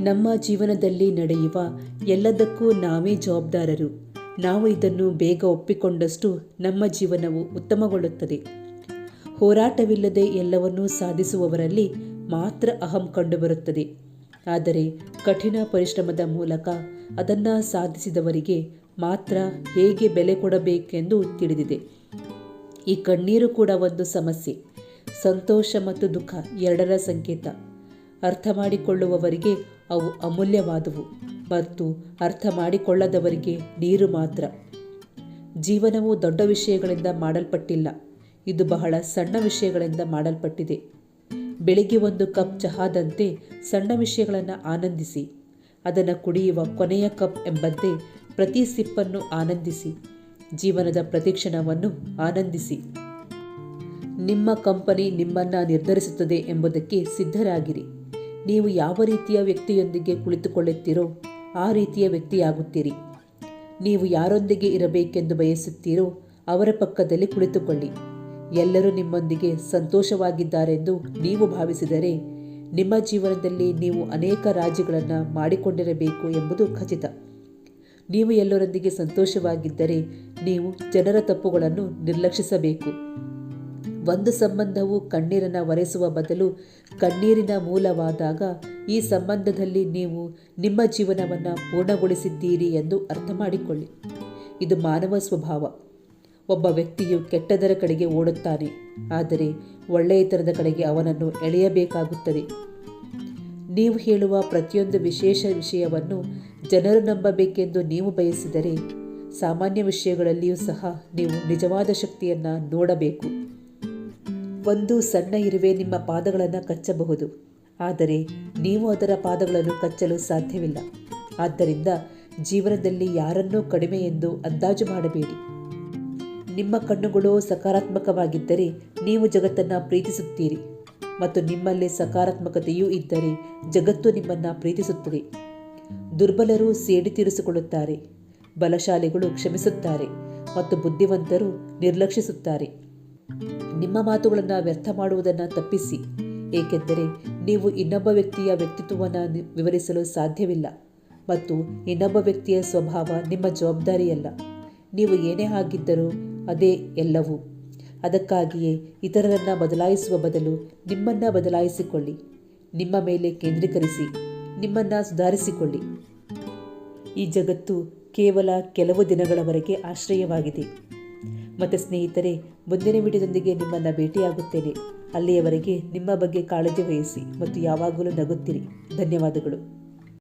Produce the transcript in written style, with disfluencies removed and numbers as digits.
ನಮ್ಮ ಜೀವನದಲ್ಲಿ ನಡೆಯುವ ಎಲ್ಲದಕ್ಕೂ ನಾವೇ ಜವಾಬ್ದಾರರು. ನಾವು ಇದನ್ನು ಬೇಗ ಒಪ್ಪಿಕೊಂಡಷ್ಟು ನಮ್ಮ ಜೀವನವು ಉತ್ತಮಗೊಳ್ಳುತ್ತದೆ. ಹೋರಾಟವಿಲ್ಲದೆ ಎಲ್ಲವನ್ನೂ ಸಾಧಿಸುವವರಲ್ಲಿ ಮಾತ್ರ ಅಹಂ ಕಂಡುಬರುತ್ತದೆ. ಆದರೆ ಕಠಿಣ ಪರಿಶ್ರಮದ ಮೂಲಕ ಅದನ್ನು ಸಾಧಿಸಿದವರಿಗೆ ಮಾತ್ರ ಹೇಗೆ ಬೆಲೆ ಕೊಡಬೇಕೆಂದು ತಿಳಿದಿದೆ. ಈ ಕಣ್ಣೀರು ಕೂಡ ಒಂದು ಸಮಸ್ಯೆ. ಸಂತೋಷ ಮತ್ತು ದುಃಖ ಎರಡರ ಸಂಕೇತ. ಅರ್ಥ ಮಾಡಿಕೊಳ್ಳುವವರಿಗೆ ಅವು ಅಮೂಲ್ಯವಾದವು ಮತ್ತು ಅರ್ಥ ಮಾಡಿಕೊಳ್ಳದವರಿಗೆ ನೀರು ಮಾತ್ರ. ಜೀವನವು ದೊಡ್ಡ ವಿಷಯಗಳಿಂದ ಮಾಡಲ್ಪಟ್ಟಿಲ್ಲ, ಇದು ಬಹಳ ಸಣ್ಣ ವಿಷಯಗಳಿಂದ ಮಾಡಲ್ಪಟ್ಟಿದೆ. ಬೆಳಿಗ್ಗೆ ಒಂದು ಕಪ್ ಚಹಾದಂತೆ ಸಣ್ಣ ವಿಷಯಗಳನ್ನು ಆನಂದಿಸಿ. ಅದನ್ನು ಕುಡಿಯುವ ಕೊನೆಯ ಕಪ್ ಎಂಬಂತೆ ಪ್ರತಿ ಸಿಪ್ಪನ್ನು ಆನಂದಿಸಿ. ಜೀವನದ ಪ್ರತಿಕ್ಷಣವನ್ನು ಆನಂದಿಸಿ. ನಿಮ್ಮ ಕಂಪನಿ ನಿಮ್ಮನ್ನು ನಿರ್ಧರಿಸುತ್ತದೆ ಎಂಬುದಕ್ಕೆ ಸಿದ್ಧರಾಗಿರಿ. ನೀವು ಯಾವ ರೀತಿಯ ವ್ಯಕ್ತಿಯೊಂದಿಗೆ ಕುಳಿತುಕೊಳ್ಳುತ್ತೀರೋ ಆ ರೀತಿಯ ವ್ಯಕ್ತಿಯಾಗುತ್ತೀರಿ. ನೀವು ಯಾರೊಂದಿಗೆ ಇರಬೇಕೆಂದು ಬಯಸುತ್ತೀರೋ ಅವರ ಪಕ್ಕದಲ್ಲಿ ಕುಳಿತುಕೊಳ್ಳಿ. ಎಲ್ಲರೂ ನಿಮ್ಮೊಂದಿಗೆ ಸಂತೋಷವಾಗಿದ್ದಾರೆಂದು ನೀವು ಭಾವಿಸಿದರೆ ನಿಮ್ಮ ಜೀವನದಲ್ಲಿ ನೀವು ಅನೇಕ ರಾಜ್ಯಗಳನ್ನು ಮಾಡಿಕೊಂಡಿರಬೇಕು ಎಂಬುದು ಖಚಿತ. ನೀವು ಎಲ್ಲರೊಂದಿಗೆ ಸಂತೋಷವಾಗಿದ್ದರೆ ನೀವು ಜನರ ತಪ್ಪುಗಳನ್ನು ನಿರ್ಲಕ್ಷಿಸಬೇಕು. ಒಂದು ಸಂಬಂಧವು ಕಣ್ಣೀರನ್ನು ಒರೆಸುವ ಬದಲು ಕಣ್ಣೀರಿನ ಮೂಲವಾದಾಗ ಈ ಸಂಬಂಧದಲ್ಲಿ ನೀವು ನಿಮ್ಮ ಜೀವನವನ್ನು ಪೂರ್ಣಗೊಳಿಸಿದ್ದೀರಿ ಎಂದು ಅರ್ಥ ಮಾಡಿಕೊಳ್ಳಿ. ಇದು ಮಾನವ ಸ್ವಭಾವ. ಒಬ್ಬ ವ್ಯಕ್ತಿಯು ಕೆಟ್ಟದರ ಕಡೆಗೆ ಓಡುತ್ತಾನೆ, ಆದರೆ ಒಳ್ಳೆಯತನದ ಕಡೆಗೆ ಅವನನ್ನು ಎಳೆಯಬೇಕಾಗುತ್ತದೆ. ನೀವು ಹೇಳುವ ಪ್ರತಿಯೊಂದು ವಿಶೇಷ ವಿಷಯವನ್ನು ಜನರು ನಂಬಬೇಕೆಂದು ನೀವು ಬಯಸಿದರೆ ಸಾಮಾನ್ಯ ವಿಷಯಗಳಲ್ಲಿಯೂ ಸಹ ನೀವು ನಿಜವಾದ ಶಕ್ತಿಯನ್ನು ನೋಡಬೇಕು. ಒಂದು ಸಣ್ಣ ಇರುವೆ ನಿಮ್ಮ ಪಾದಗಳನ್ನು ಕಚ್ಚಬಹುದು, ಆದರೆ ನೀವು ಅದರ ಪಾದಗಳನ್ನು ಕಚ್ಚಲು ಸಾಧ್ಯವಿಲ್ಲ. ಆದ್ದರಿಂದ ಜೀವನದಲ್ಲಿ ಯಾರನ್ನೂ ಕಡಿಮೆ ಎಂದು ಅಂದಾಜು ಮಾಡಬೇಡಿ. ನಿಮ್ಮ ಕಣ್ಣುಗಳು ಸಕಾರಾತ್ಮಕವಾಗಿದ್ದರೆ ನೀವು ಜಗತ್ತನ್ನು ಪ್ರೀತಿಸುತ್ತೀರಿ ಮತ್ತು ನಿಮ್ಮಲ್ಲಿ ಸಕಾರಾತ್ಮಕತೆಯೂ ಇದ್ದರೆ ಜಗತ್ತು ನಿಮ್ಮನ್ನು ಪ್ರೀತಿಸುತ್ತದೆ. ದುರ್ಬಲರು ಸೇಡಿ ತೀರಿಸಿಕೊಳ್ಳುತ್ತಾರೆ, ಬಲಶಾಲಿಗಳು ಕ್ಷಮಿಸುತ್ತಾರೆ ಮತ್ತು ಬುದ್ಧಿವಂತರು ನಿರ್ಲಕ್ಷಿಸುತ್ತಾರೆ. ನಿಮ್ಮ ಮಾತುಗಳನ್ನು ವ್ಯರ್ಥ ಮಾಡುವುದನ್ನು ತಪ್ಪಿಸಿ, ಏಕೆಂದರೆ ನೀವು ಇನ್ನೊಬ್ಬ ವ್ಯಕ್ತಿಯ ವ್ಯಕ್ತಿತ್ವವನ್ನು ವಿವರಿಸಲು ಸಾಧ್ಯವಿಲ್ಲ ಮತ್ತು ಇನ್ನೊಬ್ಬ ವ್ಯಕ್ತಿಯ ಸ್ವಭಾವ ನಿಮ್ಮ ಜವಾಬ್ದಾರಿಯಲ್ಲ. ನೀವು ಏನೇ ಆಗಿದ್ದರೂ ಅದೇ ಎಲ್ಲವೂ. ಅದಕ್ಕಾಗಿಯೇ ಇತರರನ್ನು ಬದಲಾಯಿಸುವ ಬದಲು ನಿಮ್ಮನ್ನು ಬದಲಾಯಿಸಿಕೊಳ್ಳಿ. ನಿಮ್ಮ ಮೇಲೆ ಕೇಂದ್ರೀಕರಿಸಿ, ನಿಮ್ಮನ್ನು ಸುಧಾರಿಸಿಕೊಳ್ಳಿ. ಈ ಜಗತ್ತು ಕೇವಲ ಕೆಲವು ದಿನಗಳವರೆಗೆ ಆಶ್ರಯವಾಗಿದೆ. ಮತ್ತು ಸ್ನೇಹಿತರೆ, ಮುಂದಿನ ವಿಡಿಯೋದೊಂದಿಗೆ ನಿಮ್ಮನ್ನು ಭೇಟಿಯಾಗುತ್ತೇನೆ. ಅಲ್ಲಿಯವರೆಗೆ ನಿಮ್ಮ ಬಗ್ಗೆ ಕಾಳಜಿ ವಹಿಸಿ ಮತ್ತು ಯಾವಾಗಲೂ ನಗುತ್ತಿರಿ. ಧನ್ಯವಾದಗಳು.